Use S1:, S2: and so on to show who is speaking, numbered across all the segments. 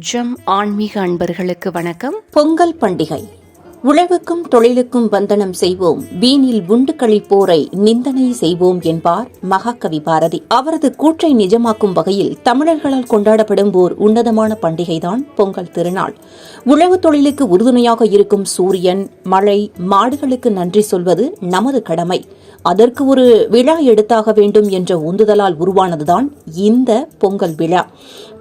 S1: ஜம் ஆன்மீக அன்பர்களுக்கு வணக்கம்.
S2: பொங்கல் பண்டிகை. உழவுக்கும் தொழிலுக்கும் வந்தனம் செய்வோம், வீணில் உண்டு கழிப்போரை நிந்தனை செய்வோம் என்பார் மகாகவி பாரதி. அவரது கூற்றை நிஜமாக்கும் வகையில் தமிழர்களால் கொண்டாடப்படும் ஓர் உன்னதமான பண்டிகைதான் பொங்கல் திருநாள். உழவு தொழிலுக்கு உறுதுணையாக இருக்கும் சூரியன், மழை, மாடுகளுக்கு நன்றி சொல்வது நமது கடமை. அதற்கு ஒரு விழா எடுத்தாக வேண்டும் என்ற உந்துதலால் உருவானதுதான் இந்த பொங்கல் விழா.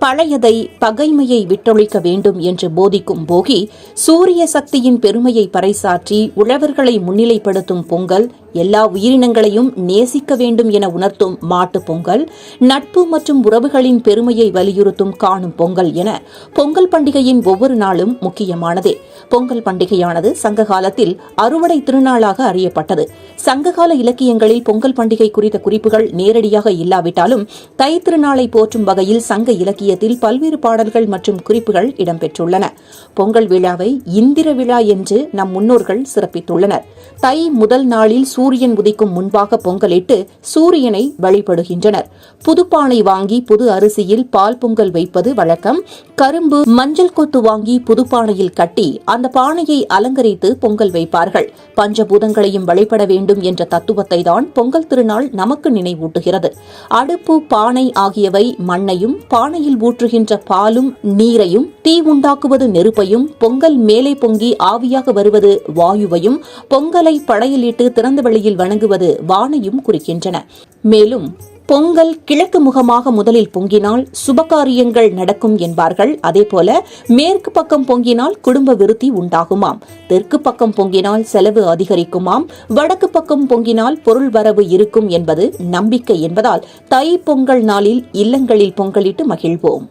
S2: பழையதை, பகைமையை விட்டொழிக்க வேண்டும் என்று போதிக்கும் போகி, சூரிய சக்தியின் பெருமையை பறைசாற்றி உழவர்களை முன்னிலைப்படுத்தும் பொங்கல், எல்லா உயிரினங்களையும் நேசிக்க வேண்டும் என உணர்த்தும் மாட்டுப் பொங்கல், நட்பு மற்றும் உறவுகளின் பெருமையை வலியுறுத்தும் காணும் பொங்கல் என பொங்கல் பண்டிகையின் ஒவ்வொரு நாளும் முக்கியமானதே. பொங்கல் பண்டிகையானது சங்க காலத்தில் அறுவடை திருநாளாக அறியப்பட்டது. சங்ககால இலக்கியங்களில் பொங்கல் பண்டிகை குறித்த குறிப்புகள் நேரடியாக இல்லாவிட்டாலும் தை திருநாளை போற்றும் வகையில் சங்க இலக்கியத்தில் பல்வேறு பாடல்கள் மற்றும் குறிப்புகள் இடம்பெற்றுள்ளன. பொங்கல் விழாவை இந்திர விழா என்று நம் முன்னோர்கள் சிறப்பித்துள்ளனர். தை முதல் நாளில் சூரியன் உதிக்கும் முன்பாக பொங்கலிட்டு சூரியனை வழிபடுகின்றனர். புதுப்பானை வாங்கி புது அரிசியில் பால் பொங்கல் வைப்பது வழக்கம். கரும்பு, மஞ்சள் கொத்து வாங்கி புதுப்பானையில் கட்டி அந்த பானையை அலங்கரித்து பொங்கல் வைப்பார்கள். பஞ்சபூதங்களையும் வழிபட வேண்டும் என்ற தத்துவத்தை தான் பொங்கல் திருநாள் நமக்கு நினைவூட்டுகிறது. அடுப்பு, பானை ஆகியவை மண்ணையும், பானையில் ஊற்றுகின்ற பாலும் நீரையும், தீ உண்டாக்குவது நெருப்பையும், பொங்கல் மேலே பொங்கி ஆவியாக வருவது வாயுவையும், பொங்கலை படையலிட்டு திறந்த வெளியில் வணங்குவது வானையும் குறிக்கின்றன. மேலும் பொங்கல் கிழக்கு முகமாக முதலில் பொங்கினால் சுபகாரியங்கள் நடக்கும் என்பார்கள். அதேபோல மேற்கு பக்கம் பொங்கினால் குடும்ப விருத்தி உண்டாகுமாம், தெற்கு பக்கம் பொங்கினால் செலவு அதிகரிக்குமாம், வடக்கு பக்கம் பொங்கினால் பொருள் வரவு இருக்கும் என்பது நம்பிக்கை என்பதால் தை பொங்கல் நாளில் இல்லங்களில் பொங்கலிட்டு மகிழ்வோம்.